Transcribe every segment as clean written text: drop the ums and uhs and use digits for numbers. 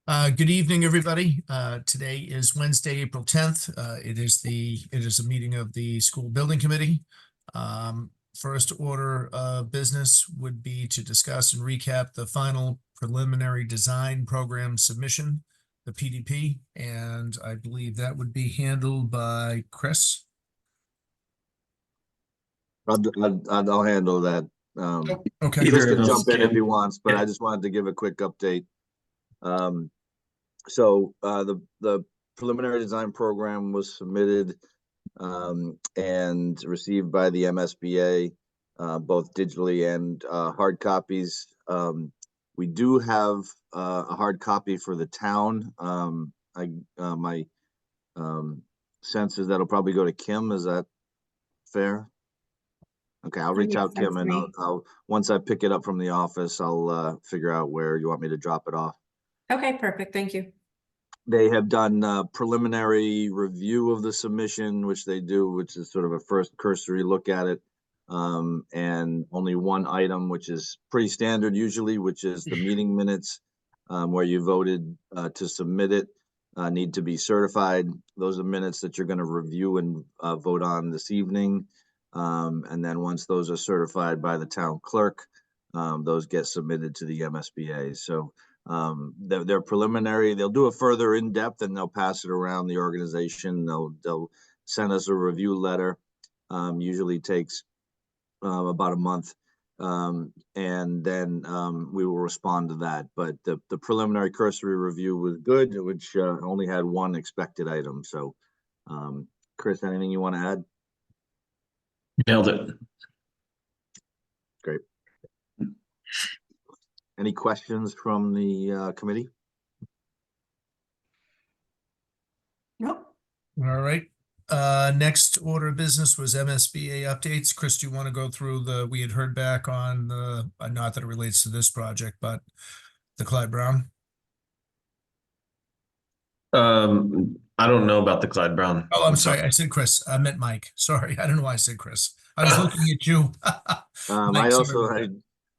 Good evening, everybody. Today is Wednesday, April 10th. It is a meeting of the school building committee. First order of business would be to discuss and recap the final preliminary design program submission, the PDP, and I believe that would be handled by Chris. I'll handle that. Okay. Chris Either can of us jump in if he can. wants, but Yeah. I just wanted to give a quick update. The preliminary design program was submitted and received by the MSBA, both digitally and hard copies. We do have a hard copy for the town. My sense is that'll probably go to Kim. Is that fair? Okay, I'll reach out to Kim, and I'll once I pick it up from the office, I'll figure out where you want me to drop it off. Okay, perfect. Thank you. They have done a preliminary review of the submission, which they do, which is sort of a first cursory look at it. And only one item, which is pretty standard usually, which is the meeting minutes, where you voted to submit it, need to be certified. Those are minutes that you're going to review and vote on this evening. And then once those are certified by the town clerk, those get submitted to the MSBA. So they're preliminary. They'll do a further in-depth and they'll pass it around the organization. They'll send us a review letter. Usually takes about a month. And then we will respond to that. But the preliminary cursory review was good, which only had one expected item. So Chris, anything you want to add? Nailed it. Great. Any questions from the committee? Nope. All right. Next order of business was MSBA updates. Chris, do you want to go through we had heard back on the, not that it relates to this project, but the Clyde Brown? I don't know about the Clyde Brown. Oh, I'm sorry. I said Chris. I meant Mike. Sorry. I don't know why I said Chris. I was looking at you. Mike, I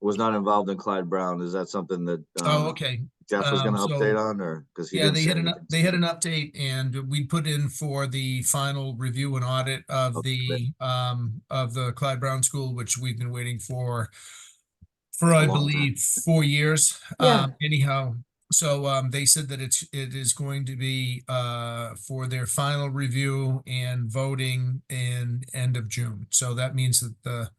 was not involved in Clyde Brown. Is that something that oh, okay. Jeff was going to update on, or because Yeah, they had an update, and we put in for the final review and audit of the Clyde Brown School, which we've been waiting for I believe 4 years. Yeah. Anyhow, so they said that it is going to be for their final review and voting in end of June. So that means that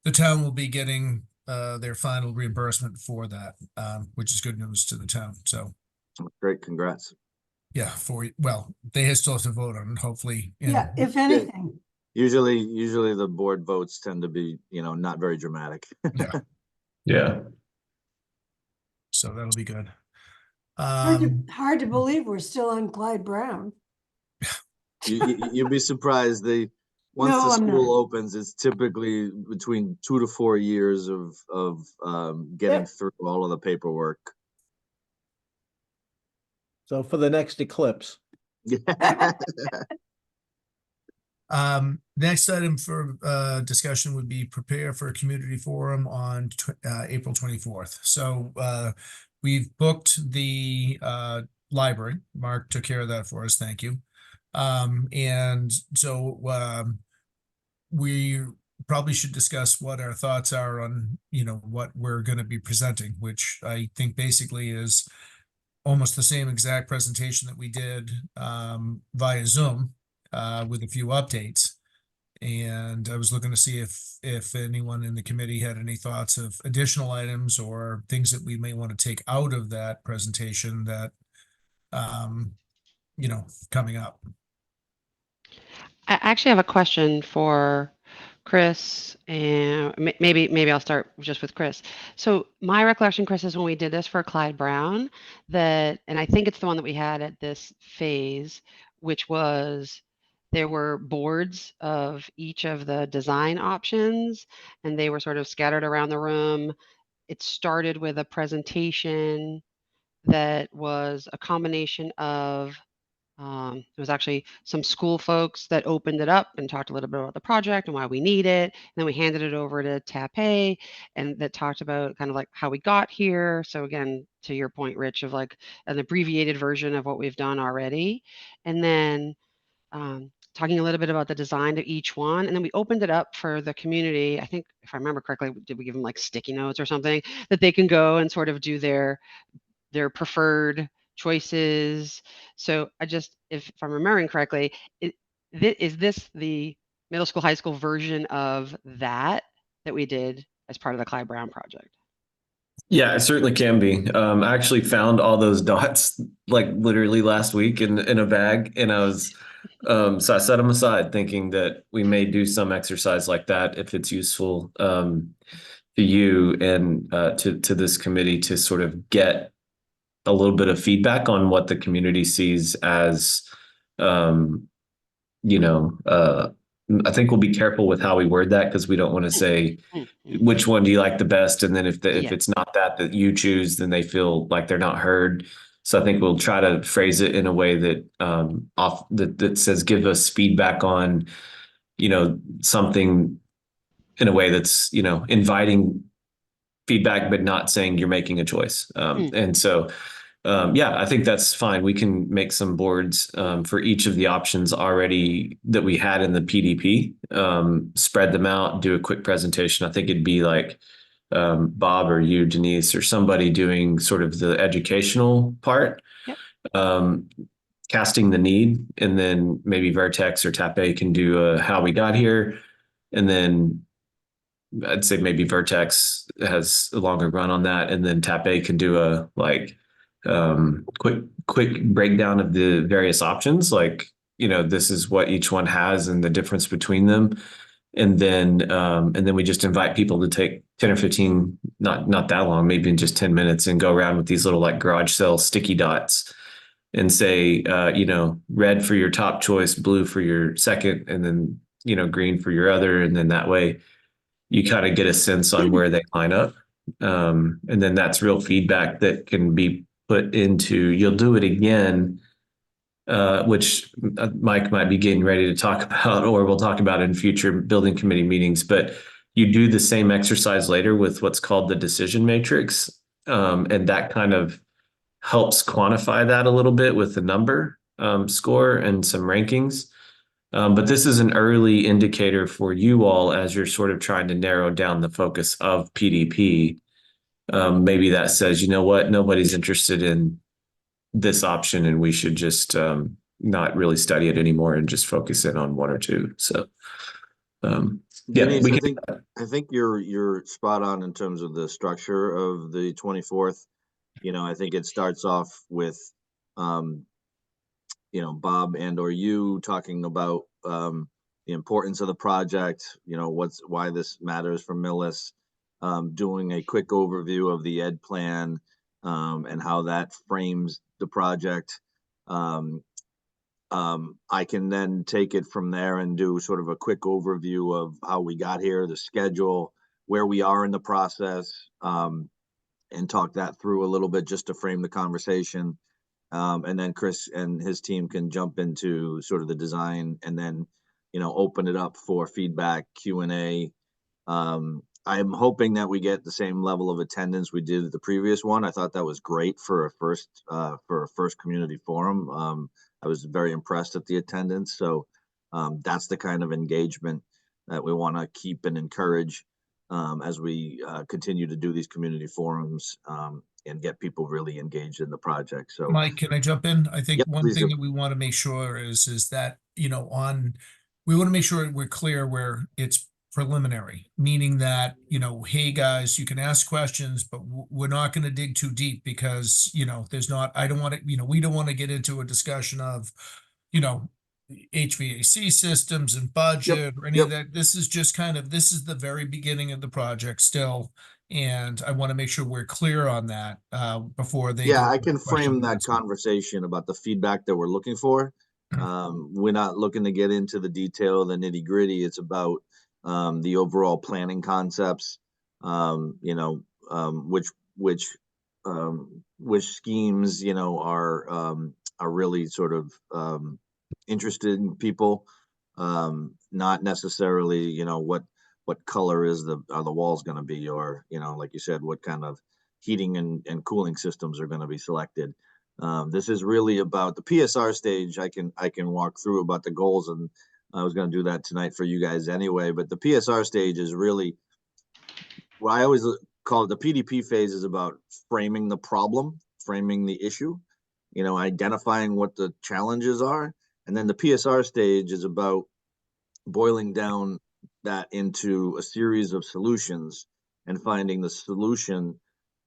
the town will be getting their final reimbursement for that, which is good news to the town. So great, congrats. yeah, they still have to vote on it, hopefully. Yeah, if anything. Usually the board votes tend to be, not very dramatic. Yeah. Yeah. So that'll be good. Hard to believe we're still on Clyde Brown. You'd be surprised. Once the school opens, it's typically between 2 to 4 years of getting through all of the paperwork. So for the next eclipse. Next item for discussion would be prepare for a community forum on April 24th. So we've booked the library. Mark took care of that for us. Thank you. And so we probably should discuss what our thoughts are on, what we're going to be presenting, which I think basically is almost the same exact presentation that we did via Zoom with a few updates. And I was looking to see if anyone in the committee had any thoughts of additional items or things that we may want to take out of that presentation that, coming up. I actually have a question for Chris, and maybe I'll start just with Chris. So my recollection, Chris, is when we did this for Clyde Brown, and I think it's the one that we had at this phase, which was there were boards of each of the design options, and they were sort of scattered around the room. It started with a presentation that was a combination of There was actually some school folks that opened it up and talked a little bit about the project and why we need it. And then we handed it over to TAPE and that talked about kind of like how we got here. So again, to your point, Rich, of like an abbreviated version of what we've done already. And then talking a little bit about the design of each one. And then we opened it up for the community. I think if I remember correctly, did we give them like sticky notes or something that they can go and sort of do their preferred choices. So I just, if I'm remembering correctly, is this the middle school, high school version of that we did as part of the Clyde Brown project? Yeah, it certainly can be. I actually found all those dots like literally last week in a bag, and I was so I set them aside, thinking that we may do some exercise like that if it's useful to you and to this committee to sort of get a little bit of feedback on what the community sees as, you know, I think we'll be careful with how we word that because we don't want to say which one do you like the best, and then if Yeah. it's not that you choose, then they feel like they're not heard. So I think we'll try to phrase it in a way that that says give us feedback on, you know, something in a way that's, you know, inviting feedback, but not saying you're making a choice. And so, yeah, I think that's fine. We can make some boards for each of the options already that we had in the PDP, spread them out, do a quick presentation. I think it'd be like Bob or you, Denise, or somebody doing sort of the educational part, Yep. Casting the need, and then maybe Vertex or TAPE can do a how we got here. And then I'd say maybe Vertex has a longer run on that, and then TAPE can do a like quick breakdown of the various options. Like, you know, this is what each one has and the difference between them, and then we just invite people to take 10 or 15, not that long, maybe in just 10 minutes, and go around with these little like garage sale sticky dots and say, you know, red for your top choice, blue for your second, and then, you know, green for your other, and then that way you kind of get a sense on where they line up. And then that's real feedback that can be put into, you'll do it again, which Mike might be getting ready to talk about, or we'll talk about in future building committee meetings, but you do the same exercise later with what's called the decision matrix. And that kind of helps quantify that a little bit with the number score and some rankings. But this is an early indicator for you all as you're sort of trying to narrow down the focus of PDP. Maybe that says, you know what, nobody's interested in this option and we should just not really study it anymore and just focus in on one or two. So yeah, Denise, I think you're spot on in terms of the structure of the 24th. You know, I think it starts off with you know, Bob and or you talking about the importance of the project, you know, why this matters for Millis, doing a quick overview of the ed plan and how that frames the project. I can then take it from there and do sort of a quick overview of how we got here, the schedule, where we are in the process, and talk that through a little bit just to frame the conversation. And then Chris and his team can jump into sort of the design and then, you know, open it up for feedback, Q&A. I'm hoping that we get the same level of attendance we did at the previous one. I thought that was great for a first community forum. I was very impressed at the attendance. So that's the kind of engagement that we want to keep and encourage as we continue to do these community forums and get people really engaged in the project. So Mike, can I jump in? I think Yep, one please thing do. that we want to make sure is that, you know, we want to make sure we're clear where it's preliminary, meaning that, you know, hey guys, you can ask questions, but we're not going to dig too deep because, you know, I don't want to, you know, we don't want to get into a discussion of, you know, HVAC systems and budget or any of that. This is just this is the very beginning of the project still. And I want to make sure we're clear on that before they yeah, go I to the can question frame and that answer. conversation about the feedback that we're looking for. We're not looking to get into the detail, the nitty gritty. It's about the overall planning concepts, you know, which schemes, you know, are are really sort of interested in people, not necessarily, you know, what color are the walls going to be, or, you know, like you said, what kind of heating and cooling systems are going to be selected. This is really about the PSR stage. I can walk through about the goals, and I was going to do that tonight for you guys anyway, but the PSR stage is really what I always call it. The PDP phase is about framing the problem, framing the issue, you know, identifying what the challenges are. And then the PSR stage is about boiling down that into a series of solutions and finding the solution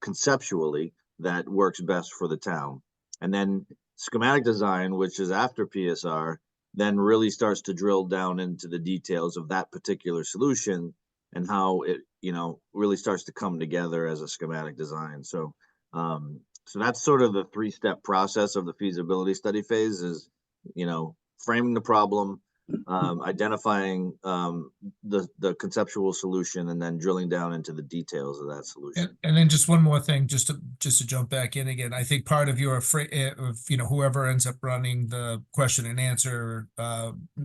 conceptually that works best for the town. And then schematic design, which is after PSR, then really starts to drill down into the details of that particular solution and how it, you know, really starts to come together as a schematic design. So, so that's sort of the 3-step process of the feasibility study phase is, you know, framing the problem, identifying the conceptual solution, and then drilling down into the details of that solution. And then just one more thing, just to jump back in again, I think part of your of, you know, whoever ends up running the question and answer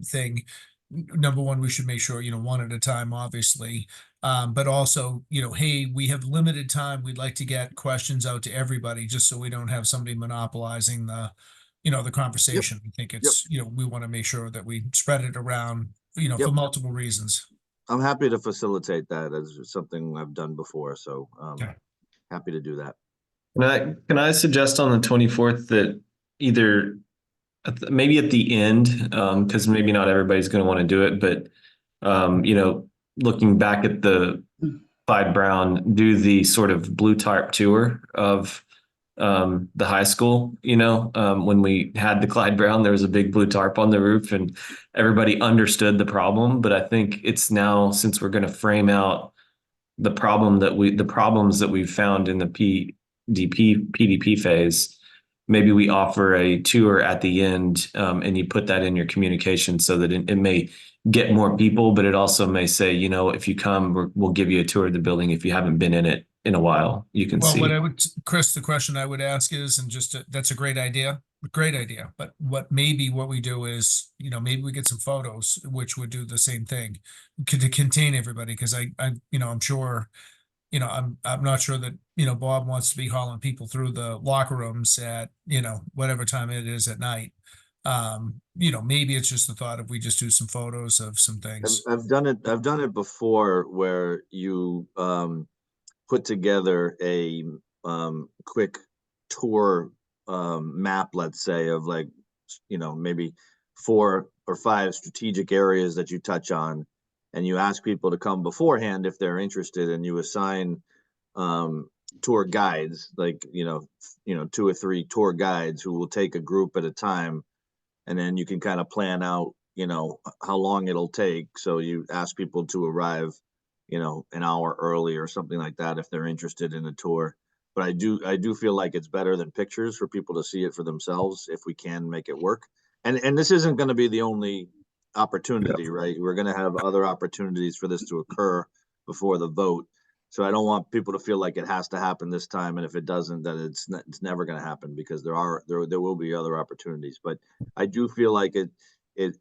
thing, number one, we should make sure, you know, one at a time, obviously. But also, you know, hey, we have limited time. We'd like to get questions out to everybody just so we don't have somebody monopolizing the, you know, the conversation. I think it's, you know, we want to make sure that we spread it around, you know, for multiple reasons. I'm happy to facilitate that as something I've done before. So Okay. happy to do that. Can I suggest on the 24th that either maybe at the end, because maybe not everybody's going to want to do it, but you know, looking back at the Clyde Brown, do the sort of blue tarp tour of the high school. You know, when we had the Clyde Brown, there was a big blue tarp on the roof and everybody understood the problem. But I think it's now, since we're going to frame out the problems that we've found in the PDP phase, maybe we offer a tour at the end, and you put that in your communication so that it may get more people, but it also may say, you know, if you come, we'll give you a tour of the building. If you haven't been in it in a while, you can see. Well, what I would, Chris, the question I would ask is, and that's a great idea. But what we do is, you know, maybe we get some photos, which would do the same thing to contain everybody. Cause I, you know, I'm sure, you know, I'm not sure that, you know, Bob wants to be hauling people through the locker rooms at, you know, whatever time it is at night. You know, maybe it's just the thought if we just do some photos of some things. I've done it before where you put together a quick tour map, let's say, of like, you know, maybe 4 or 5 strategic areas that you touch on, and you ask people to come beforehand if they're interested, and you assign tour guides, like, you know, 2 or 3 tour guides who will take a group at a time, and then you can kind of plan out, you know, how long it'll take. So you ask people to arrive, you know, an hour early or something like that if they're interested in a tour. But I do feel like it's better than pictures for people to see it for themselves if we can make it work. And this isn't going to be the only opportunity, right? We're going to have other opportunities for this to occur before the vote. So I don't want people to feel like it has to happen this time, and if it doesn't, then it's never going to happen, because there will be other opportunities. But I do feel like it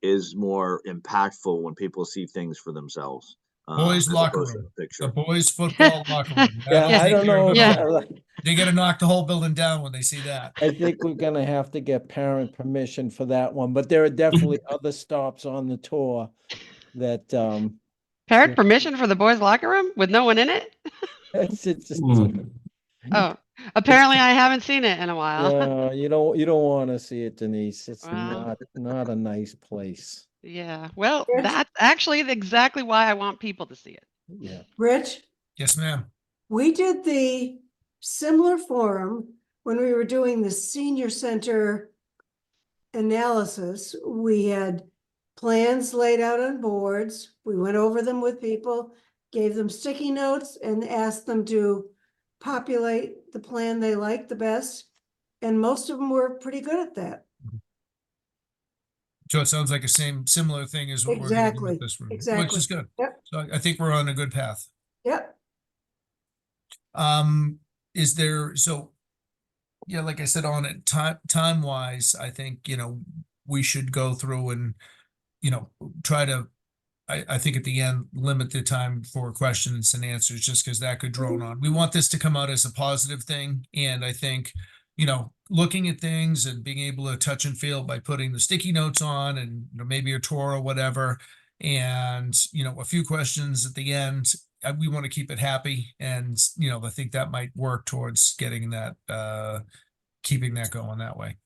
is more impactful when people see things for themselves. Boys as locker opposed to room, the picture. the boys football locker room. Yeah, That'll I take don't care of know. it Yeah. all. They got to knock the whole building down when they see that. I think we're gonna have to get parent permission for that one, but there are definitely other stops on the tour that, Parent permission for the boys' locker room with no one in it? it's just, Oh, apparently I haven't seen it in a while. yeah, you don't wanna see it, Denise. It's Wow. not a nice place. Yeah. Well, Rich? that's actually exactly why I want people to see it. Yeah. Rich, Yes, ma'am. we did the similar forum when we were doing the senior center analysis. We had plans laid out on boards. We went over them with people, gave them sticky notes, and asked them to populate the plan they liked the best. And most of them were pretty good at that. So it sounds like a similar thing as what we're going to do with Exactly, this room, which exactly. is good. Yep, So I think we're on a good path. yep. Is there, so Yeah, like I said, on it, time wise, I think, we should go through and, try to, I think at the end, limit the time for questions and answers, just because that could drone on. We want this to come out as a positive thing. And I think, looking at things and being able to touch and feel by putting the sticky notes on and maybe a tour or whatever. And, a few questions at the end. We want to keep it happy. And, I think that might work towards getting that, keeping that going that way.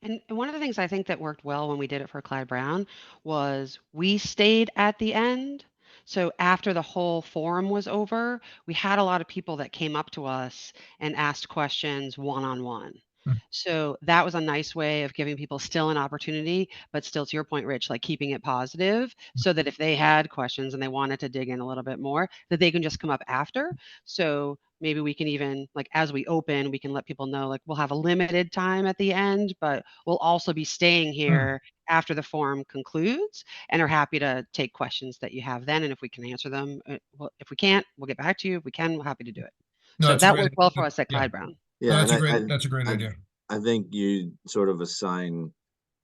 And one of the things I think that worked well when we did it for Clyde Brown was we stayed at the end. So after the whole forum was over, we had a lot of people that came up to us and asked questions one-on-one. Hmm. So that was a nice way of giving people still an opportunity, but still to your point, Rich, like keeping it positive so that if they had questions and they wanted to dig in a little bit more, that they can just come up after. So maybe we can even, like, as we open, we can let people know, like, we'll have a limited time at the end, but we'll also be staying here after the forum concludes and are happy to take questions that you have then. And if we can answer them, well, if we can't, we'll get back to you. If we can, we're happy to do it. No, So that's a that great. worked well for us at Yeah, Clyde Brown. no, Yeah, that's a and great, that's a great I, idea. I think you sort of assign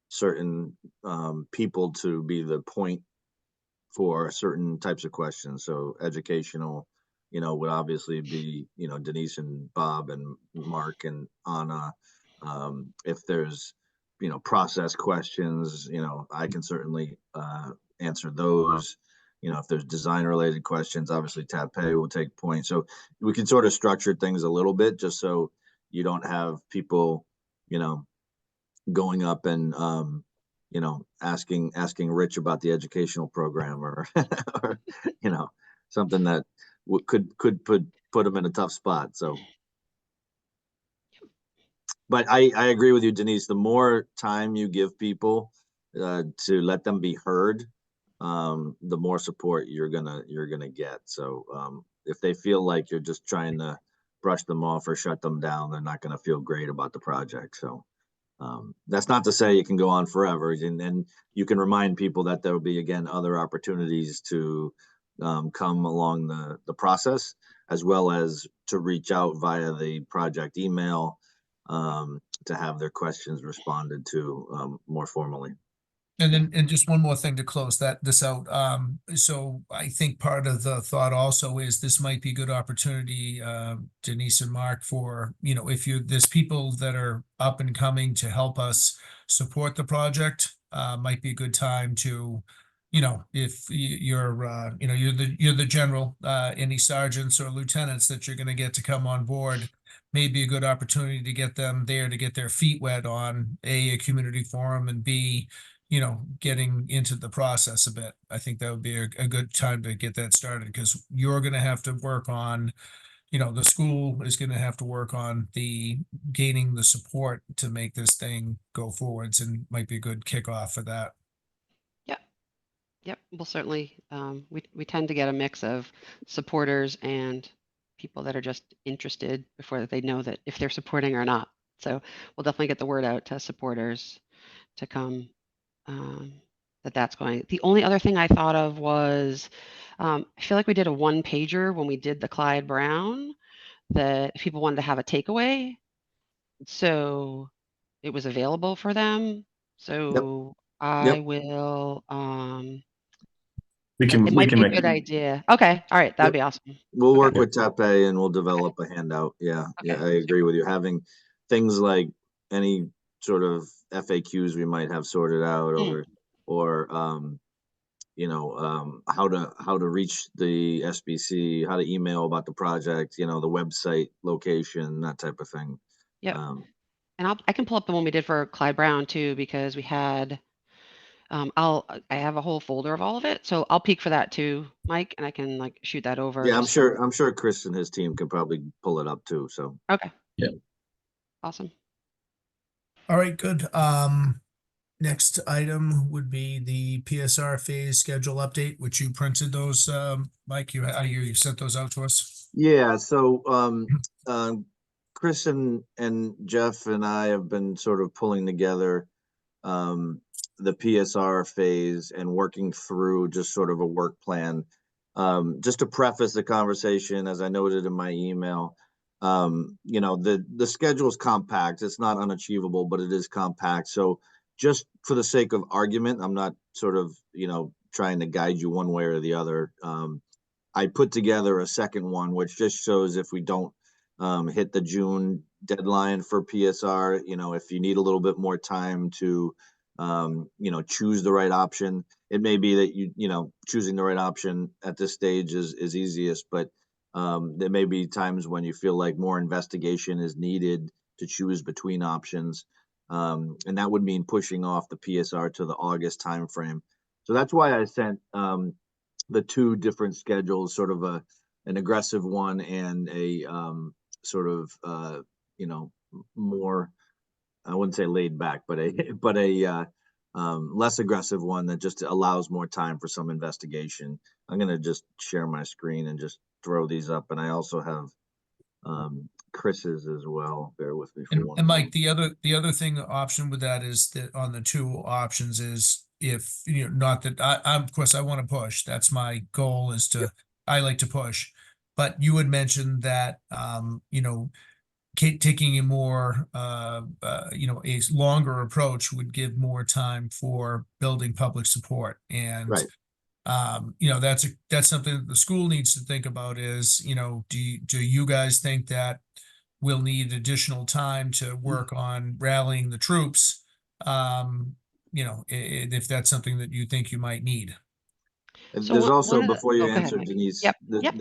certain people to be the point for certain types of questions. So educational, would obviously be, Denise and Bob and Mark and Anna. If there's, process questions, I can certainly answer those. If there's design related questions, obviously Tape will take point. So we can sort of structure things a little bit just so you don't have people, going up and asking Rich about the educational program or or something that could put him in a tough spot. So, but I agree with you, Denise. The more time you give people to let them be heard, the more support you're gonna get. So if they feel like you're just trying to brush them off or shut them down, they're not gonna feel great about the project. So that's not to say it can go on forever, and you can remind people that there will be again other opportunities to come along the process, as well as to reach out via the project email to have their questions responded to more formally. And just one more thing to close this out. So I think part of the thought also is this might be a good opportunity, Denise and Mark, for, if there's people that are up and coming to help us support the project, might be a good time to, if you're, you're the general, any sergeants or lieutenants that you're going to get to come on board, may be a good opportunity to get them there to get their feet wet on a community forum, and B, getting into the process a bit. I think that would be a good time to get that started, because you're going to have to work on, the school is going to have to work on the gaining the support to make this thing go forwards, and might be a good kickoff for that. Yep, we'll certainly, we tend to get a mix of supporters and people that are just interested before they know that if they're supporting or not. So we'll definitely get the word out to supporters to come, that's going. The only other thing I thought of was, I feel like we did a one pager when we did the Clyde Brown, that if people wanted to have a takeaway, so it was available for them. So I Yep. will, We it can might be a make good idea. Okay, all right, that'd Yep. be awesome. We'll Okay. work with Tape and we'll develop a handout. Yeah, Okay. I agree with you. Having things like any sort of FAQs we might have sorted out, or how to reach the SBC, how to email about the project, the website location, that type of thing. Yep. Um, And I can pull up the one we did for Clyde Brown too, because we had, I have a whole folder of all of it. So I'll peek for that too, Mike, and I can like shoot that over. yeah, just I'm sure Chris and his team can probably pull it up too. So Okay. Yeah. Awesome. All right, good. Next item would be the PSR phase schedule update, which you printed those, Mike, you sent those out to us. yeah, so Chris and Jeff and I have been sort of pulling together the PSR phase and working through just sort of a work plan. Just to preface the conversation, as I noted in my email, You know, the schedule is compact. It's not unachievable, but it is compact. So just for the sake of argument, I'm not sort of, you know, trying to guide you one way or the other. I put together a second one, which just shows if we don't hit the June deadline for PSR, you know, if you need a little bit more time to, you know, choose the right option. It may be that you know, choosing the right option at this stage is easiest, but there may be times when you feel like more investigation is needed to choose between options. And that would mean pushing off the PSR to the August timeframe. So that's why I sent the two different schedules, sort of an aggressive one and a sort of you know, more, I wouldn't say laid back, but a less aggressive one that just allows more time for some investigation. I'm gonna just share my screen and just throw these up, and I also have Chris's as well. Bear with me for one And Mike, moment. the other thing option with that is that on the two options is if, you know, not that I'm, of course, I want to push. That's my goal is to, I like to push. But you had mentioned that, you know, taking a more, you know, a longer approach would give more time for building public support. And, Right. you know, that's something that the school needs to think about is, you know, do you guys think that we'll need additional time to work on rallying the troops? You know, if that's something that you think you might need. And So there's also, one of the, before you oh, go ahead, answer, Mike. Denise, Yep. Yep.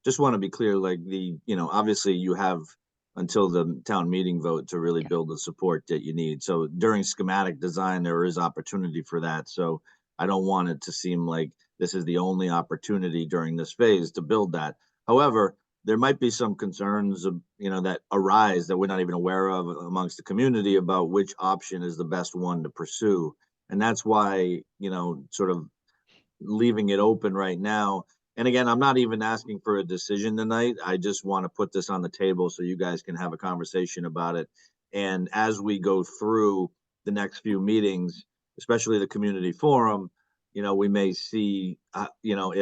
just want to be clear, like you know, obviously you have until the town meeting vote to really Yeah. build the support that you need. So during schematic design, there is opportunity for that. So I don't want it to seem like this is the only opportunity during this phase to build that. However, there might be some concerns, you know, that arise that we're not even aware of amongst the community about which option is the best one to pursue. And that's why, you know, sort of leaving it open right now. And again, I'm not even asking for a decision tonight. I just want to put this on the table so you guys can have a conversation about it. And as we go through the next few meetings, especially the community forum, you know, we may see, you know,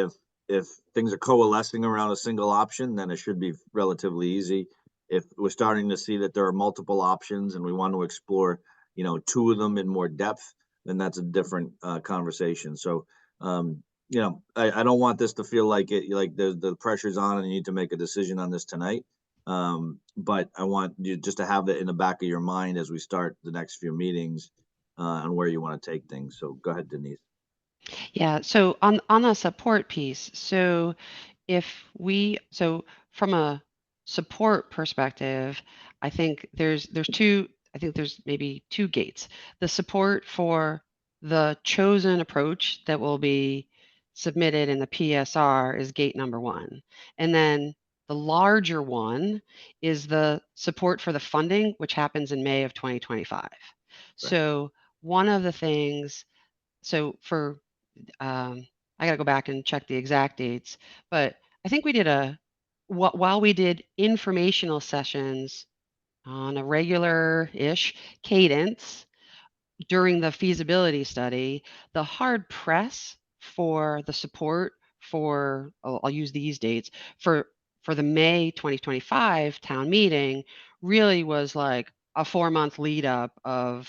if things are coalescing around a single option, then it should be relatively easy. If we're starting to see that there are multiple options and we want to explore, you know, two of them in more depth, then that's a different conversation. So you know, I don't want this to feel like the pressure's on and you need to make a decision on this tonight. But I want you just to have it in the back of your mind as we start the next few meetings on where you want to take things. So go ahead, Denise. Yeah. So on the support piece, so so from a support perspective, I think there's maybe two gates. The support for the chosen approach that will be submitted in the PSR is gate number one. And then the larger one is the support for the funding, which happens in May of 2025. Right. So one of the things, so for I got to go back and check the exact dates, but I think we did while we did informational sessions on a regular-ish cadence during the feasibility study, the hard press for the support for, I'll use these dates, for the May 2025 town meeting really was like a 4-month lead up of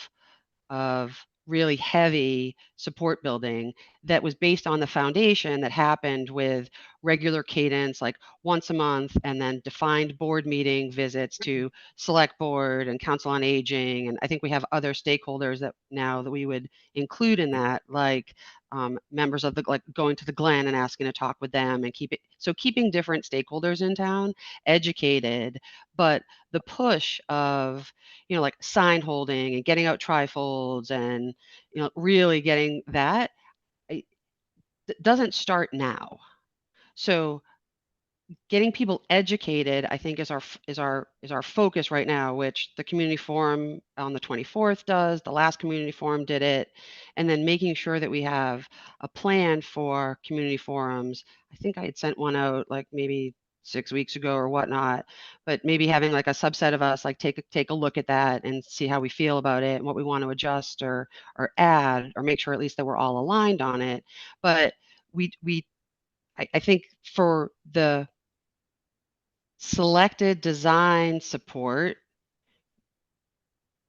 really heavy support building that was based on the foundation that happened with regular cadence, like once a month, and then defined board meeting visits to select board and council on aging. And I think we have other stakeholders that now that we would include in that, like members of like going to the Glen and asking to talk with them and keeping different stakeholders in town educated. But the push of, you know, like sign holding and getting out trifolds and, you know, really getting that doesn't start now. So getting people educated, I think, is our focus right now, which the community forum on the 24th does. The last community forum did it, and then making sure that we have a plan for community forums. I think I had sent one out like maybe 6 weeks ago or whatnot, but maybe having like a subset of us like take a look at that and see how we feel about it and what we want to adjust or add or make sure at least that we're all aligned on it. But I think for the selected design support.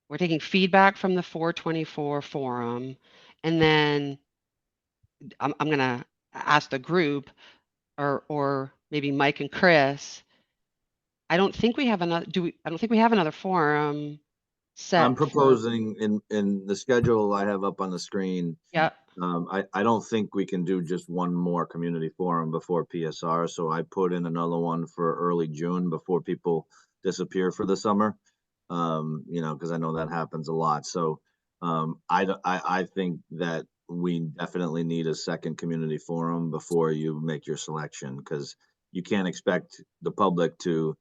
We're taking feedback from the 424 forum, and then I'm going to ask the group or maybe Mike and Chris. I don't think we have another, I don't think we have another forum set I'm for, proposing in the schedule I have up on the screen. yeah, I don't think we can do just one more community forum before PSR, so I put in another one for early June before people disappear for the summer. You know, because I know that happens a lot. So I think that we definitely need a second community forum before you make your selection, because you can't expect the public to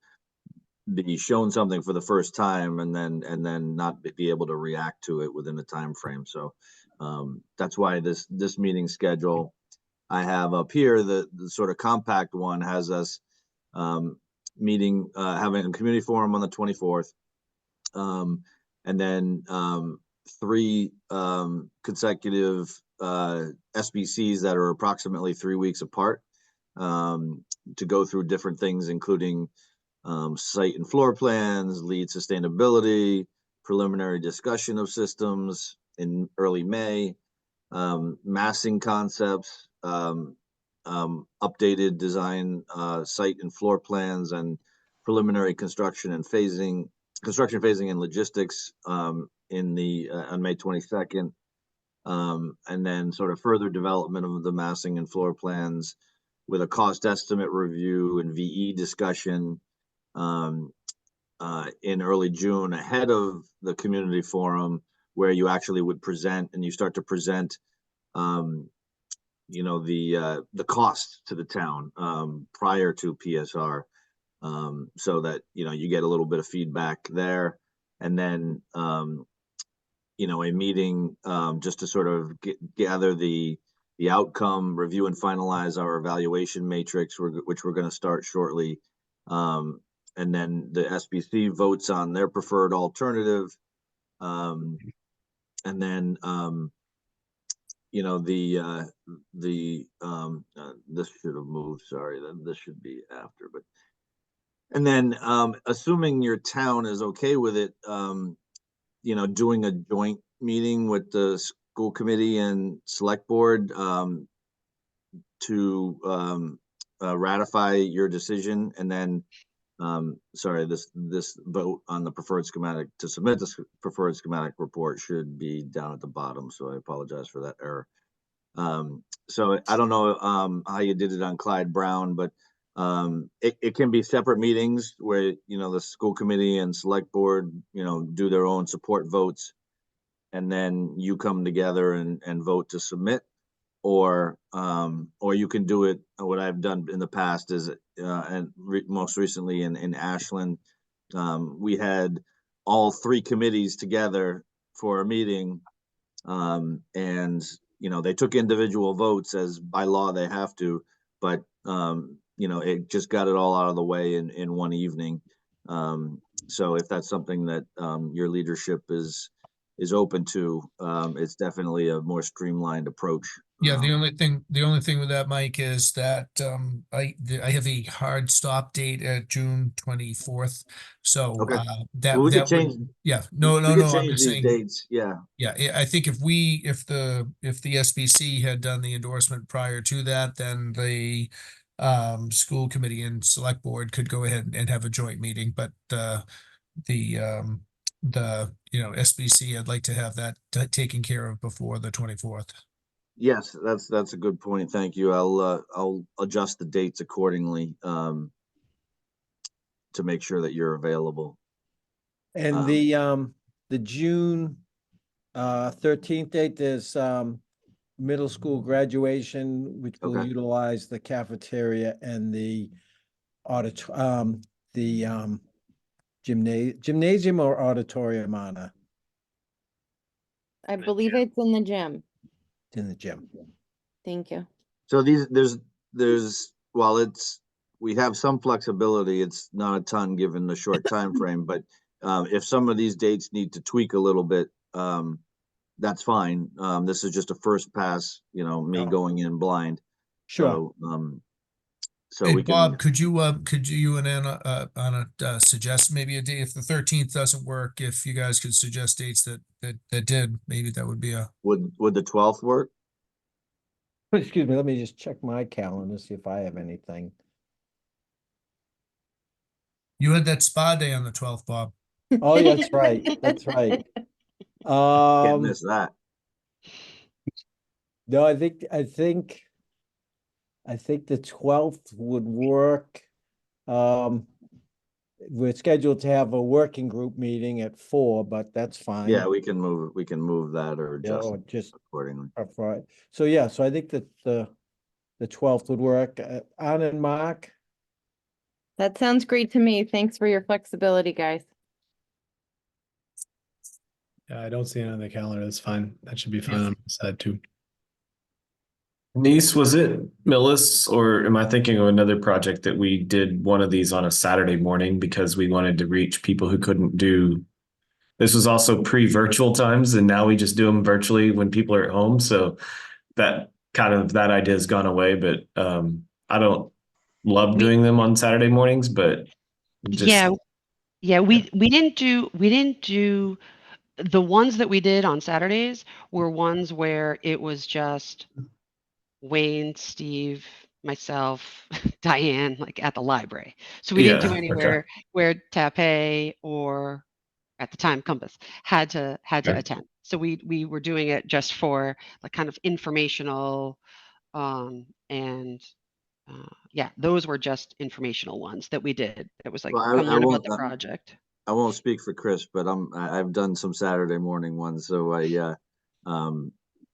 be shown something for the first time and then not be able to react to it within the time frame. So that's why this meeting schedule I have up here, the sort of compact one, has us meeting, having a community forum on the 24th, and then 3 consecutive SBCs that are approximately 3 weeks apart, to go through different things, including site and floor plans, lead sustainability, preliminary discussion of systems in early May, massing concepts, updated design, site and floor plans, and preliminary construction phasing and logistics in the on May 22nd, and then sort of further development of the massing and floor plans with a cost estimate review and VE discussion in early June, ahead of the community forum, where you actually would present and you start to present you know, the cost to the town prior to PSR, so that, you know, you get a little bit of feedback there. And then you know, a meeting just to sort of gather the outcome, review and finalize our evaluation matrix, which we're going to start shortly. And then the SBC votes on their preferred alternative. And then you know, this should have moved, sorry, this should be after, but, and then assuming your town is okay with it, you know, doing a joint meeting with the school committee and select board to ratify your decision. And then sorry, this vote on the preferred schematic to submit this preferred schematic report should be down at the bottom, so I apologize for that error. So I don't know how you did it on Clyde Brown, but it can be separate meetings where, you know, the school committee and select board, you know, do their own support votes, and then you come together and vote to submit. Or you can do it. What I've done in the past is, most recently in Ashland, we had all 3 committees together for a meeting, and, you know, they took individual votes, as by law they have to, but you know, it just got it all out of the way in one evening. So if that's something that your leadership is open to, it's definitely a more streamlined approach. Yeah, the only thing with that, Mike, is that I have a hard stop date at June 24th. So Okay. that Well, we could that change. would, yeah, no, We could I'm change just these saying, dates. Yeah. yeah, I think if the SBC had done the endorsement prior to that, then the school committee and select board could go ahead and have a joint meeting. But the you know, SBC, I'd like to have that taken care of before the 24th. Yes, that's a good point. Thank you. I'll adjust the dates accordingly to make sure that you're available. And the June 13th date, there's middle school graduation, which will Okay. utilize the cafeteria and the gymnasium or auditorium, Anna? I believe it's in the gym. It's in the gym. Thank you. So there's while we have some flexibility, it's not a ton given the short time frame, but if some of these dates need to tweak a little bit, that's fine. This is just a first pass, you know, me Oh. going in blind. Sure. So So Hey, we can. Bob, could you and Anna, suggest maybe a day, if the 13th doesn't work, if you guys could suggest dates that did, maybe that would be Would the 12th work? Excuse me, let me just check my calendar, see if I have anything. you had that spa day on the 12th, Bob. Oh, yeah, that's right, that's right. Can't miss that. No, I think the 12th would work. We're scheduled to have a working group meeting at 4, but that's fine. Yeah, we can move that or Yeah, adjust or just accordingly. right. So yeah, so I think that the 12th would work. Anna and Mark, That sounds great to me. Thanks for your flexibility, guys. Yeah, I don't see it on the calendar. That's fine. That should be fine on my side too. Denise, was it Millis, or am I thinking of another project that we did one of these on a Saturday morning because we wanted to reach people who couldn't do? This was also pre-virtual times, and now we just do them virtually when people are at home. So that idea has gone away, but I don't love doing them on Saturday mornings, but just Yeah, we didn't do the ones that we did on Saturdays were ones where it was just Wayne, Steve, myself, Diane, like at the library. So we didn't do Yeah, anywhere okay. where Tape or at the time Compass had to Okay. attend. So we were doing it just for like kind of informational and yeah, those were just informational ones that we did. It was like, Well, come I learn about won't. the project. I won't speak for Chris, but I've done some Saturday morning ones, so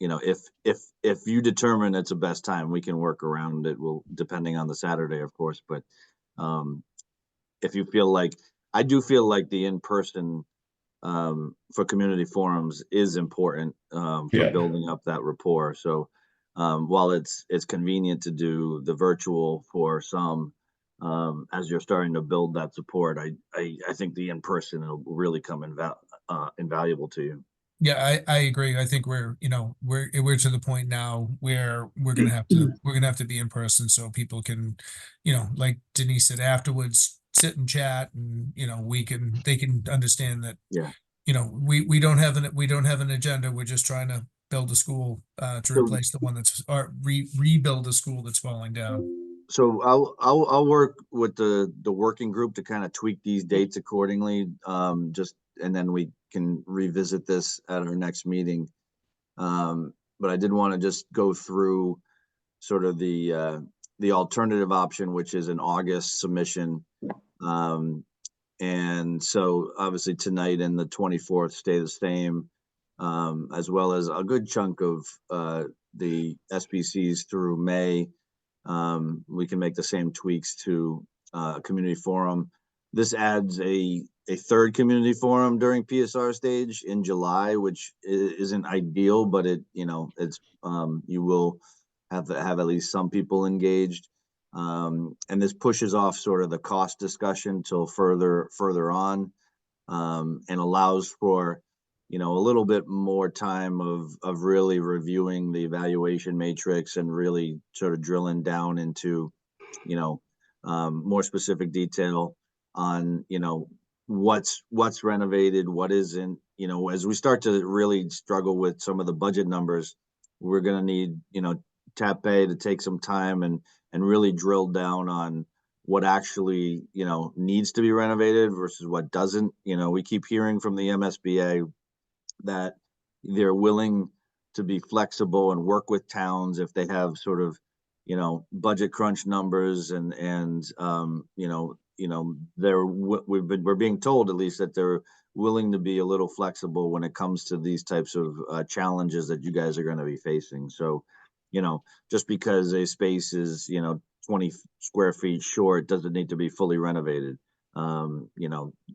you know, if you determine it's a best time, we can work around it. Will depending on the Saturday, of course, but if you feel like, I do feel like the in-person for community forums is important for Yeah. building up that rapport. So while it's convenient to do the virtual for some, as you're starting to build that support, I think the in-person will really come invaluable to you. Yeah, I agree. I think we're to the point now where we're gonna have to be in person so people can, like Denise said, afterwards sit and chat, and they can understand that, Yeah. we don't have an agenda. We're just trying to build a school to So- replace the one or rebuild a school that's falling down. So I'll work with the working group to kind of tweak these dates accordingly. And then we can revisit this at our next meeting. But I did want to just go through sort of the alternative option, which is an August submission. And so obviously tonight and the 24th stay the same, as well as a good chunk of the SBCs through May. We can make the same tweaks to community forum. This adds a third community forum during PSR stage in July, which isn't ideal, but it's you will have to have at least some people engaged. And this pushes off sort of the cost discussion till further on, and allows for a little bit more time of really reviewing the evaluation matrix and really sort of drilling down into more specific detail on what's renovated, what isn't. As we start to really struggle with some of the budget numbers, we're going to need TAP to take some time and really drill down on what actually needs to be renovated versus what doesn't. We keep hearing from the MSBA that they're willing to be flexible and work with towns if they have sort of budget crunch numbers, and we're being told at least that they're willing to be a little flexible when it comes to these types of challenges that you guys are going to be facing. So just because a space is 20 square feet short doesn't need to be fully renovated. From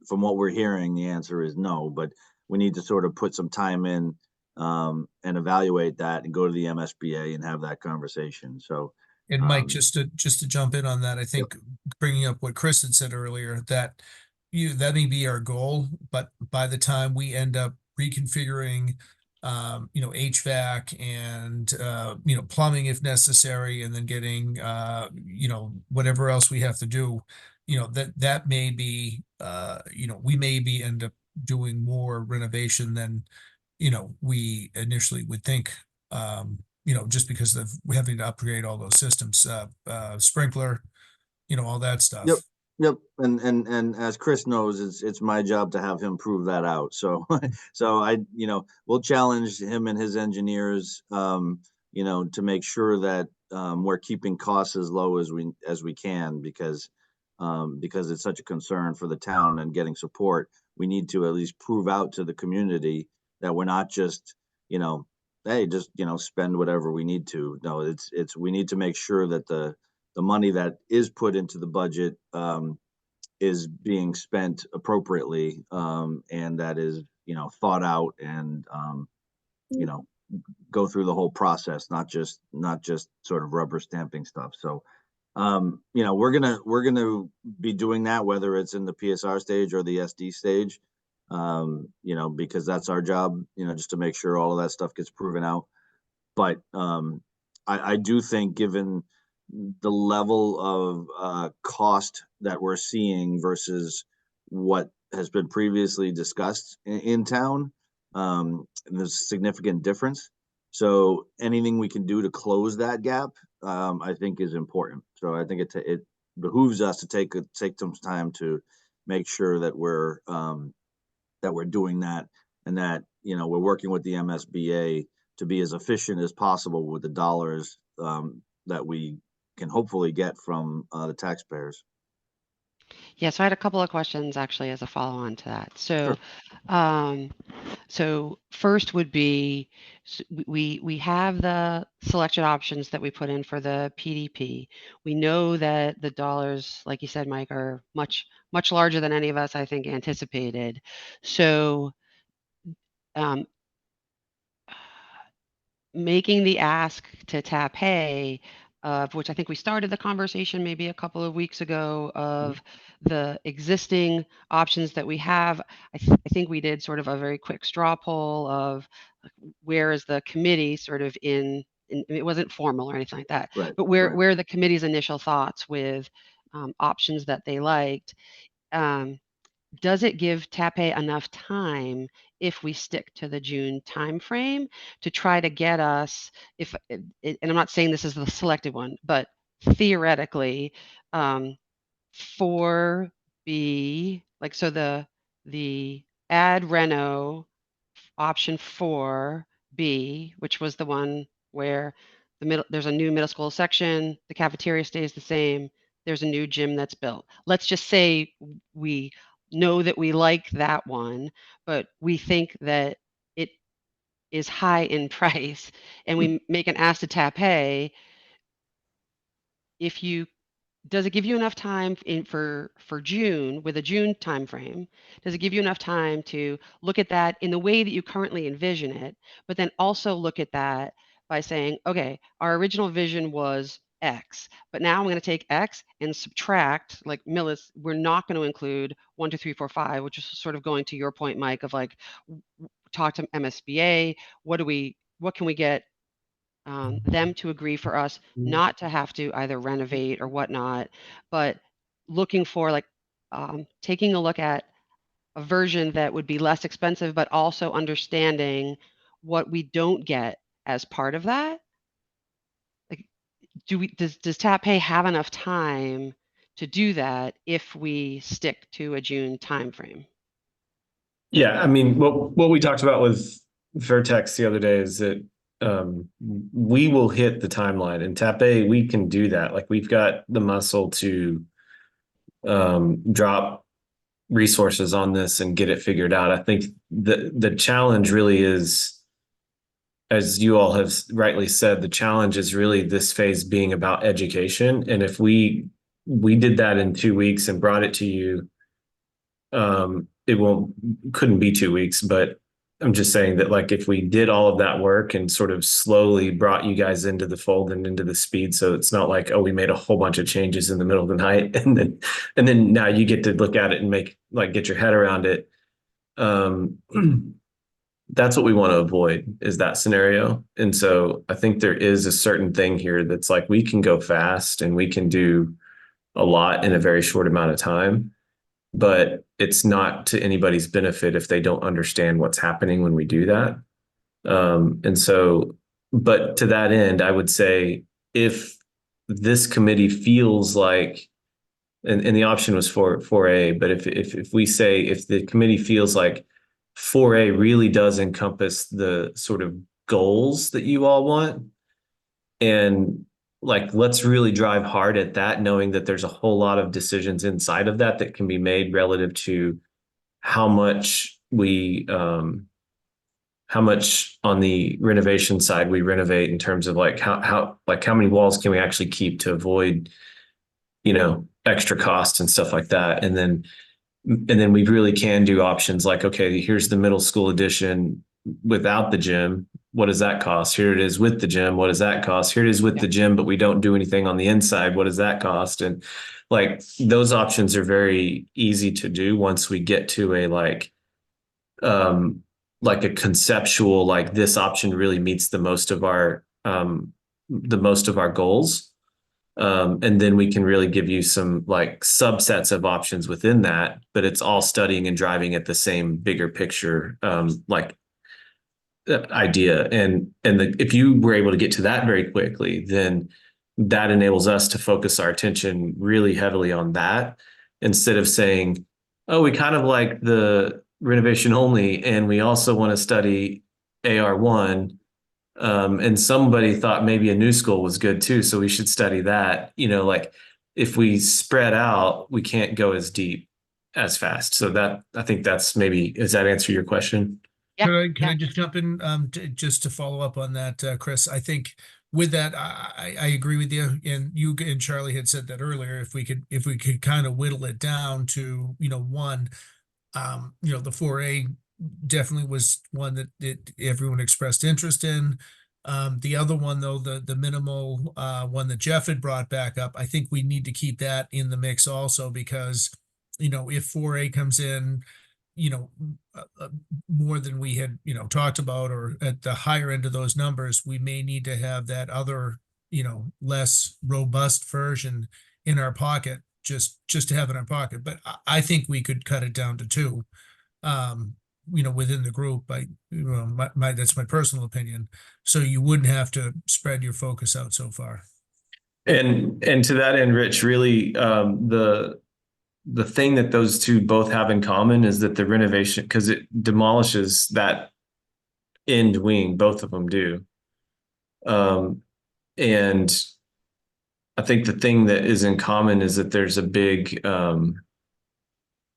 what we're hearing, the answer is no, but we need to sort of put some time in and evaluate that and go to the MSBA and have that conversation. So, And Mike, just to jump in on that, I think bringing up what Chris had said earlier, that that may be our goal, but by the time we end up reconfiguring HVAC and, plumbing if necessary, and then getting, whatever else we have to do, that may be, we maybe end up doing more renovation than, we initially would think, just because of we having to upgrade all those systems, sprinkler, all that stuff. Yep. Yep, and as Chris knows, it's my job to have him prove that out. So we'll challenge him and his engineers, to make sure that we're keeping costs as low as we can, because it's such a concern for the town and getting support. We need to at least prove out to the community that we're not just, hey, just spend whatever we need to. No, it's we need to make sure that the money that is put into the budget is being spent appropriately, and that is, thought out and, go through the whole process, not just sort of rubber stamping stuff. So, we're gonna be doing that, whether it's in the PSR stage or the SD stage, because that's our job, just to make sure all of that stuff gets proven out. But I do think, given the level of cost that we're seeing versus what has been previously discussed in town, there's a significant difference. So anything we can do to close that gap, I think is important. So I think it behooves us to take some time to make sure that we're doing that, and that we're working with the MSBA to be as efficient as possible with the dollars that we can hopefully get from the taxpayers. Yeah, so I had a couple of questions actually as a follow-on to that. So, so first would be, we have the selection options that we put in for the PDP. We know that the dollars, like you said, Mike, are much, much larger than any of us, I think, anticipated. So, making the ask to TAPay, of which I think we started the conversation maybe a couple of weeks ago, of the existing options that we have. I think we did sort of a very quick straw poll of where is the committee sort of in it wasn't formal or anything like that, Right, but where right. are the committee's initial thoughts with options that they liked. Does it give TAPay enough time if we stick to the June timeframe to try to get us, and I'm not saying this is the selected one, but theoretically, 4B, like, so the add reno option 4B, which was the one where there's a new middle school section, the cafeteria stays the same, there's a new gym that's built. Let's just say we know that we like that one, but we think that it is high in price, and we make an ask to TAPay. Does it give you enough time for June, with a June timeframe? Does it give you enough time to look at that in the way that you currently envision it, but then also look at that by saying, okay, our original vision was X, but now I'm going to take X and subtract, like Millis, we're not going to include 1, 2, 3, 4, 5, which is sort of going to your point, Mike, of like, talk to MSBA. What can we get them to agree for us not to have to either renovate or whatnot, but looking for, like, taking a look at a version that would be less expensive, but also understanding what we don't get as part of that. Like, does TAPay have enough time to do that if we stick to a June timeframe? Yeah, I mean, what we talked about with Vertex the other day is that we will hit the timeline, and TAPay, we can do that. Like, we've got the muscle to drop resources on this and get it figured out. I think the challenge really is, as you all have rightly said, the challenge is really this phase being about education. And if we did that in 2 weeks and brought it to you, it couldn't be 2 weeks, but I'm just saying that, like, if we did all of that work and sort of slowly brought you guys into the fold and into the speed, so it's not like, oh, we made a whole bunch of changes in the middle of the night and then now you get to look at it and get your head around it. that's what we want to avoid, is that scenario. And so I think there is a certain thing here that's like, we can go fast and we can do a lot in a very short amount of time, but it's not to anybody's benefit if they don't understand what's happening when we do that. And so, but to that end, I would say if this committee feels like, and the option was for 4A, but if we say, if the committee feels like 4A really does encompass the sort of goals that you all want, and like, let's really drive hard at that, knowing that there's a whole lot of decisions inside of that that can be made relative to how much we, how much on the renovation side we renovate in terms of like how many walls can we actually keep to avoid, you know, extra costs and stuff like that. And then we really can do options like, okay, here's the middle school edition without the gym. What does that cost? Here it is with the gym. What does that cost? Here it is with the gym, but we don't do anything on the inside. What does that cost? And like, those options are very easy to do once we get to a like a conceptual, like, this option really meets the most of our goals. And then we can really give you some like subsets of options within that, but it's all studying and driving at the same bigger picture, idea. And if you were able to get to that very quickly, then that enables us to focus our attention really heavily on that, instead of saying, oh, we kind of like the renovation only, and we also want to study AR1. And somebody thought maybe a new school was good too, so we should study that. You know, like, if we spread out, we can't go as deep as fast. So that, I think that's maybe, does that answer your question? Yeah, Can I yeah. just jump in, just to follow up on that, Chris? I think with that, I agree with you, and you and Charlie had said that earlier. If we could kind of whittle it down to, one, the 4A definitely was one that everyone expressed interest in. The other one, though, the minimal one that Jeff had brought back up, I think we need to keep that in the mix also, because, if 4A comes in, more than we had, talked about, or at the higher end of those numbers, we may need to have that other, less robust version in our pocket, just to have in our pocket. But I think we could cut it down to 2, within the group. That's my personal opinion. So you wouldn't have to spread your focus out so far. And to that end, Rich, really, the thing that those two both have in common is that the renovation, because it demolishes that end wing, both of them do. And I think the thing that is in common is that there's a big,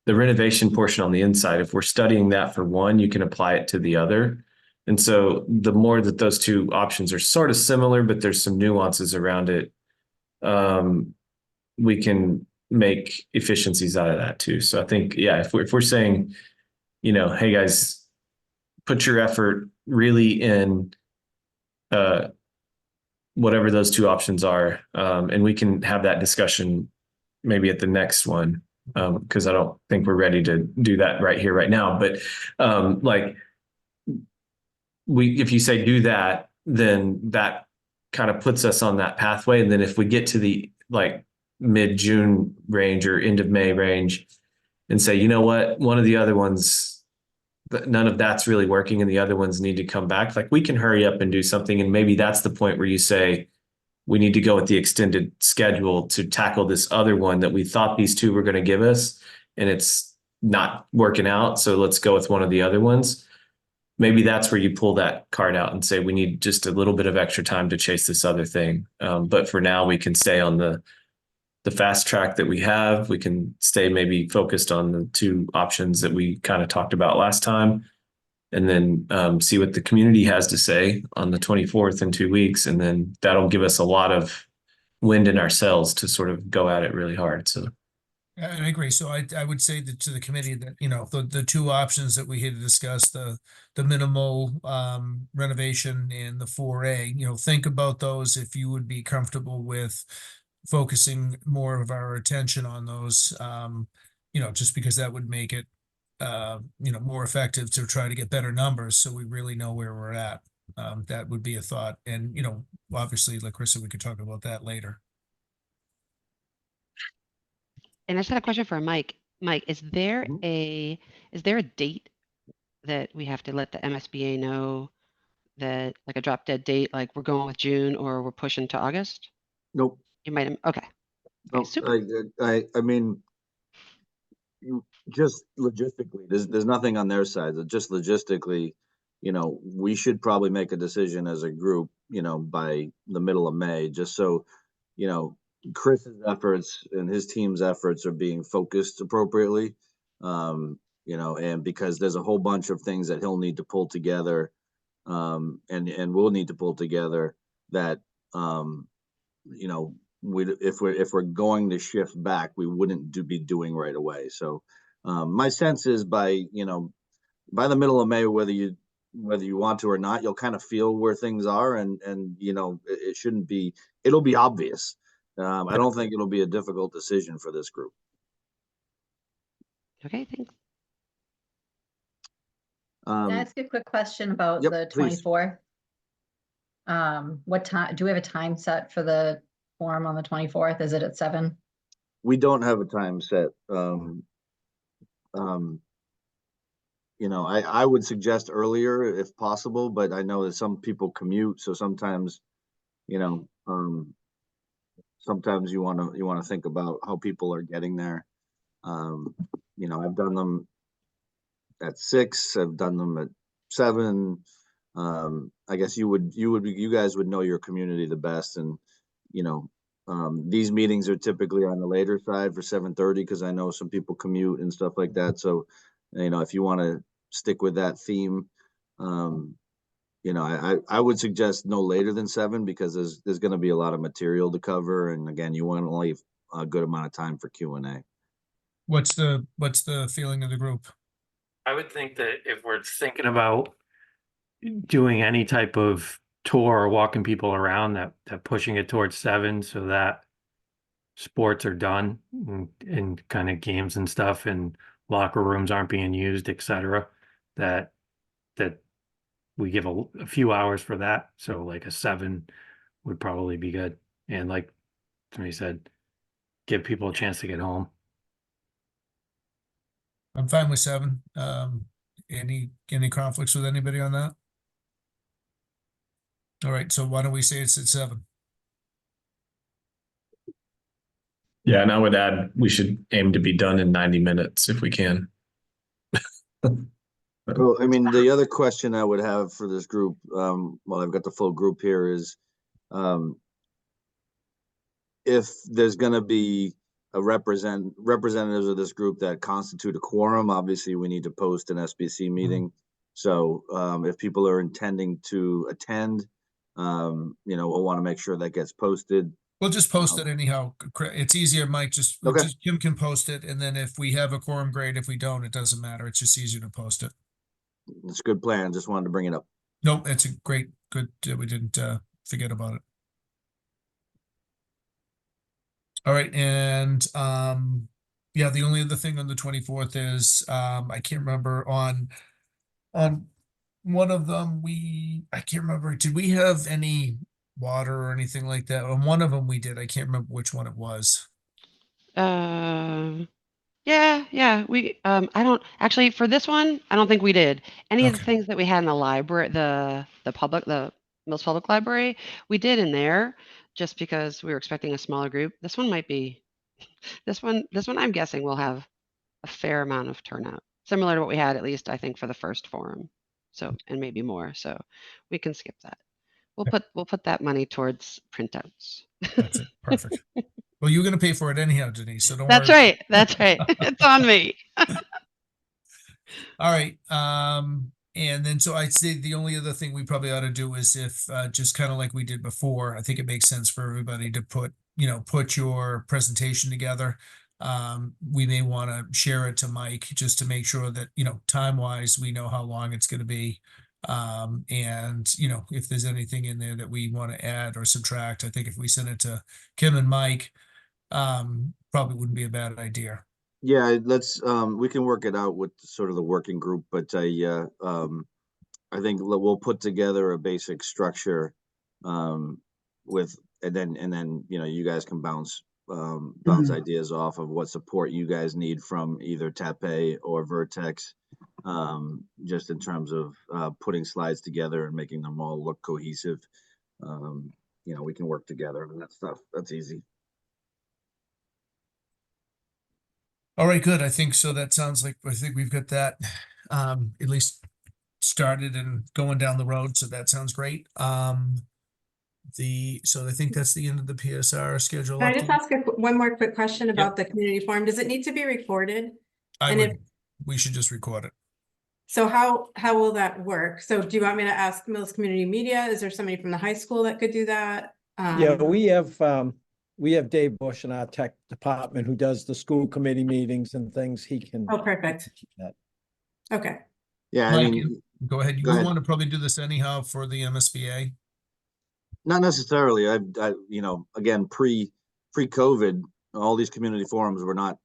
the renovation portion on the inside, if we're studying that for one, you can apply it to the other. And so the more that those two options are sort of similar, but there's some nuances around it, we can make efficiencies out of that too. So I think, yeah, if we're saying, hey guys, put your effort really in whatever those two options are, and we can have that discussion maybe at the next one, because I don't think we're ready to do that right here, right now. But if you say do that, then that kind of puts us on that pathway. And then if we get to the mid-June range or end of May range and say, you know what, one of the other ones, none of that's really working and the other ones need to come back, like, we can hurry up and do something. And maybe that's the point where you say, we need to go with the extended schedule to tackle this other one that we thought these two were going to give us, and it's not working out. So let's go with one of the other ones. Maybe that's where you pull that card out and say, we need just a little bit of extra time to chase this other thing. But for now, we can stay on the fast track that we have. We can stay maybe focused on the two options that we kind of talked about last time, and then see what the community has to say on the 24th in 2 weeks. And then that'll give us a lot of wind in our sails to sort of go at it really hard. So. I agree. So I would say that to the committee that, the two options that we had discussed, the minimal renovation and the 4A, think about those if you would be comfortable with focusing more of our attention on those, just because that would make it more effective to try to get better numbers, so we really know where we're at. That would be a thought. And, obviously, like Chris said, we could talk about that later. And I just had a question for Mike. Mike, is there Mhm. is there a date that we have to let the MSBA know, that like a drop dead date, like we're going with June or we're pushing to August? Nope. You might, okay. Nope. super. I mean, just logistically, there's nothing on their side. Just logistically, we should probably make a decision as a group, by the middle of May, just so, Chris's efforts and his team's efforts are being focused appropriately. And because there's a whole bunch of things that he'll need to pull together, and we'll need to pull together that, if we're going to shift back, we wouldn't be doing right away. So, my sense is by the middle of May, whether you want to or not, you'll kind of feel where things are, and it shouldn't be. It'll be obvious. I don't think it'll be a difficult decision for this group. Okay, thanks. Can I ask you a quick question about Yep, the please. 24th? What time, do we have a time set for the forum on the 24th? Is it at 7? We don't have a time set. I would suggest earlier if possible, but I know that some people commute, so sometimes, sometimes you want to think about how people are getting there. I've done them at 6. I've done them at 7. I guess you guys would know your community the best, and these meetings are typically on the later side for 7:30 because I know some people commute and stuff like that. So, if you want to stick with that theme, I would suggest no later than 7 because there's going to be a lot of material to cover, and again, you want to leave a good amount of time for Q&A. What's the feeling of the group? I would think that if we're thinking about doing any type of tour or walking people around, that pushing it towards 7 so that sports are done and kind of games and stuff and locker rooms aren't being used, etc. That we give a few hours for that. So like a 7 would probably be good. And like somebody said, give people a chance to get home. I'm fine with 7. Any conflicts with anybody on that? All right, so why don't we say it's at 7? Yeah, and I would add we should aim to be done in 90 minutes if we can. Well, I mean, the other question I would have for this group, while I've got the full group here, is if there's going to be representatives of this group that constitute a quorum, obviously we need to post an SBC meeting. So if people are intending to attend, we'll want to make sure that gets posted. We'll just post it anyhow. It's easier, Mike. Okay. Kim can post it, and then if we have a quorum, great. If we don't, it doesn't matter. It's just easier to post it. It's a good plan. Just wanted to bring it up. Nope, it's a good. We didn't forget about it. All right, and yeah, the only other thing on the 24th is I can't remember on one of them I can't remember. Did we have any water or anything like that? On one of them we did. I can't remember which one it was. Yeah, we I don't actually, for this one, I don't think we did. Any of the Okay. things that we had in the library, the Mills Public Library, we did in there just because we were expecting a smaller group. This one might be this one I'm guessing will have a fair amount of turnout, similar to what we had, at least I think, for the first forum. So, and maybe more. So we can skip that. We'll put that money towards printouts. That's it. Perfect. Well, you're going to pay for it anyhow, Denise. So don't That's worry. right. That's right. It's on me. All right. And then so I'd say the only other thing we probably ought to do is if just kind of like we did before, I think it makes sense for everybody to put your presentation together. We may want to share it to Mike just to make sure that, time wise, we know how long it's going to be. And if there's anything in there that we want to add or subtract, I think if we send it to Kim and Mike, probably wouldn't be a bad idea. Yeah, let's, we can work it out with sort of the working group, but I think we'll put together a basic structure, with, and then, you know, you guys can bounce ideas off of what support you guys need from either Tape or Vertex, just in terms of, putting slides together and making them all look cohesive. You know, we can work together on that stuff. That's easy. All right, good. I think so. That sounds like, I think we've got that at least started and going down the road. So that sounds great. So I think that's the end of the PSR schedule. Can I just update. ask one more quick question about the community forum? Does it need to be recorded? I and would, if- we should just record it. So how will that work? So do you want me to ask Mills Community Media? Is there somebody from the high school that could do that? Yeah, we have Dave Bush in our tech department who does the school committee meetings and things. He can. Oh, perfect. that. Okay. Yeah, I Mike, mean, go ahead. You go ahead. want to probably do this anyhow for the MSBA. not necessarily. I you know, again, pre-COVID, all these community forums were not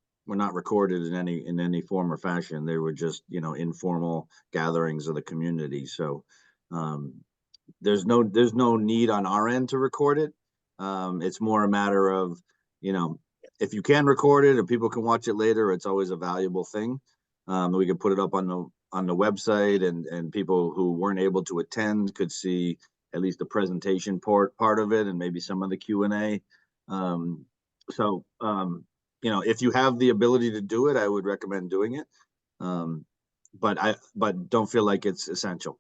recorded in any form or fashion. They were just, you know, informal gatherings of the community. So there's no need on our end to record it. It's more a matter of, you know, if you can record it and people can watch it later, it's always a valuable thing. We can put it up on the website, and people who weren't able to attend could see at least the presentation part of it, and maybe some of the Q&A. So you know, if you have the ability to do it, I would recommend doing it. But don't feel like it's essential.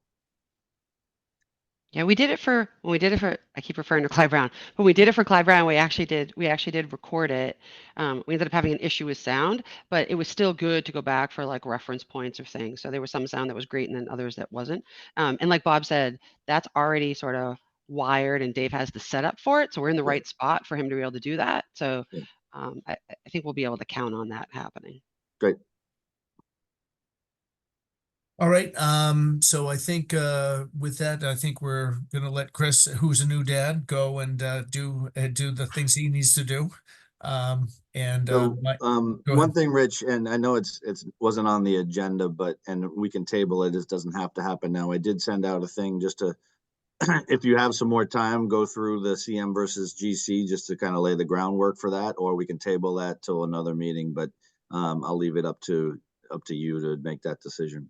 Yeah, we did it for I keep referring to Clyde Brown. When we did it for Clyde Brown, we actually did record it. We ended up having an issue with sound, but it was still good to go back for like reference points or things. So there was some sound that was great and then others that wasn't. And like Bob said, that's already sort of wired and Dave has the setup for it. So we're in the right spot for him to be able to do that. So I think we'll be able to count on that happening. Great. All right. So I think with that, I think we're gonna let Chris, who's a new dad, go and do the things he needs to do. So, Mike, go one ahead. thing, Rich, and I know it wasn't on the agenda, and we can table it. It doesn't have to happen now. I did send out a thing just to, if you have some more time, go through the CM versus GC just to kind of lay the groundwork for that, or we can table that till another meeting. But I'll leave it up to you to make that decision.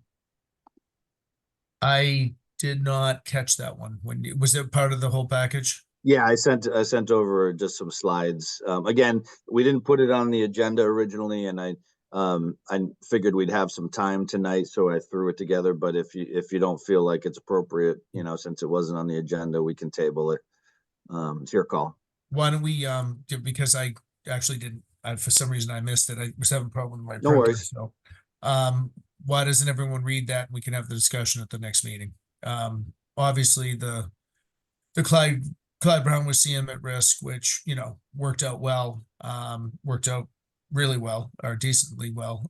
I did not catch that one. Was it part of the whole package? Yeah, I sent over just some slides. Again, we didn't put it on the agenda originally, and I figured we'd have some time tonight, so I threw it together. But if you don't feel like it's appropriate, you know, since it wasn't on the agenda, we can table it. It's your call. Why don't we because I actually didn't, for some reason I missed it. I was having a problem with my No printer. worries. So why doesn't everyone read that? We can have the discussion at the next meeting. Obviously the Clyde Brown was CM at risk, which, you know, worked out really well, or decently well.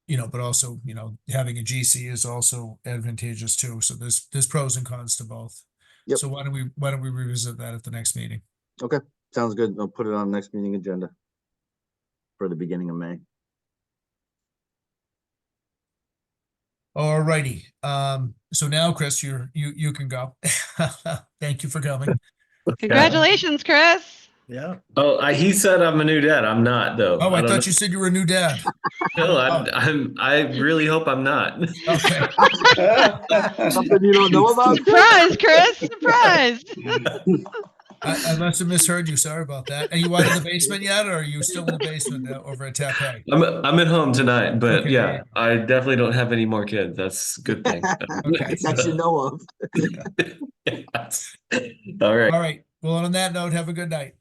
You know, but also, you know, having a GC is also advantageous too. So there's pros and cons to both. Yep. So why don't we revisit that at the next meeting? Okay, sounds good. I'll put it on the next meeting agenda for the beginning of May. All righty. So now, Chris, you can go. Thank you for coming. Congratulations, Chris. Yeah. Oh, he said I'm a new dad. I'm not though. Oh, I don't thought know. you said you were a new dad. No, I really hope I'm not. Okay. Something you don't know about? Surprise, Chris. Surprise. I must have misheard you. Sorry about that. Are you out of the basement yet, or are you still in the basement over at Tape? I'm at home tonight, but Okay, yeah, I definitely don't have any more kids. That's a good thing. Okay. That you know of. All right. All right. Well, on that note, have a good night.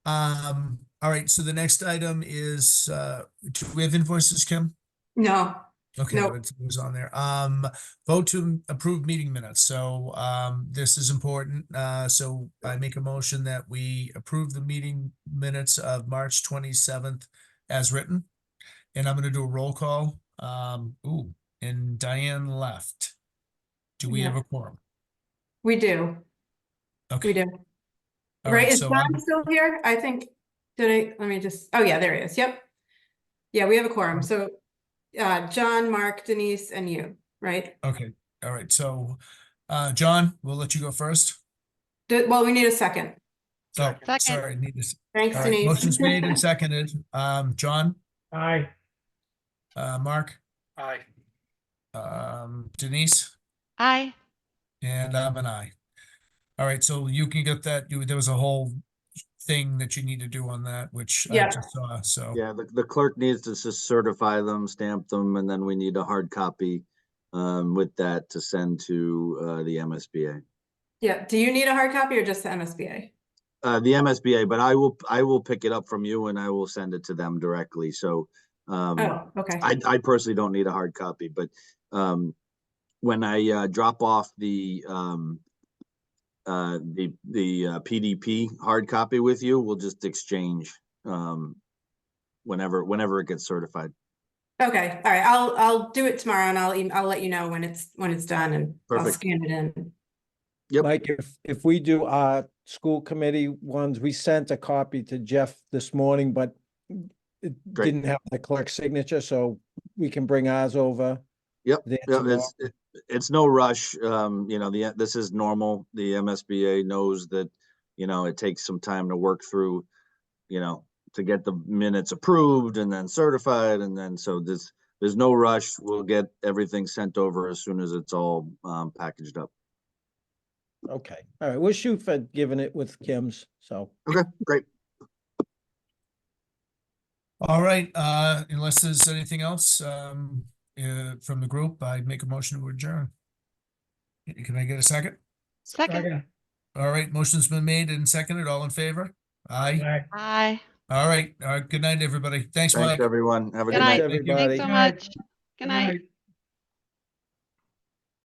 All right. So the next item is, do we have invoices, Kim? No. Okay, Nope. it was on there. Vote to approve meeting minutes. So this is important. So I make a motion that we approve the meeting minutes of March 27th as written. And I'm going to do a roll call. And Diane left. Do we Yeah. have a quorum? We do. Okay. We do. All Right, is so John I'm- still here? I think let me just, oh yeah, there he is. Yep. Yeah, we have a quorum. So John, Mark, Denise, and you, right? Okay, all right, so, John, we'll let you go first. Well, we need a second. Oh, Second. sorry, need this. Thanks, All right, Denise. motion's made and seconded. John, Aye. Mark, Aye. Denise, Aye. and I'm an aye. All right, so you can get that, there was a whole thing that you need to do on that, which I Yeah. just saw, so. Yeah, the clerk needs to just certify them, stamp them, and then we need a hard copy with that to send to the MSBA. Yeah, do you need a hard copy or just the MSBA? The MSBA, but I will pick it up from you and I will send it to them directly. So Oh, okay. I personally don't need a hard copy, but when I drop off the PDP hard copy with you, we'll just exchange whenever it gets certified. Okay, all right, I'll do it tomorrow and I'll let you know when it's done and I'll Perfect. scan it in. Yep. Mike, if we do our school committee ones, we sent a copy to Jeff this morning, but it Great. didn't have the clerk's signature, so we can bring ours over. Yep. there Yep. tomorrow. It's no rush. This is normal. The MSBA knows that, it takes some time to work through, to get the minutes approved and then certified. And then, so there's no rush. We'll get everything sent over as soon as it's all packaged up. Okay, all right, we'll shoot for giving it with Kim's, so. Okay, great. All right, unless there's anything else, from the group, I'd make a motion to adjourn. Can I get a second? Second. All right, motion's been made and seconded. All in favor? Aye. Aye. All right, good night, everybody. Thanks, Thanks, Mike. everyone. Have a Good good night. night. everybody. Thanks so much. Good night.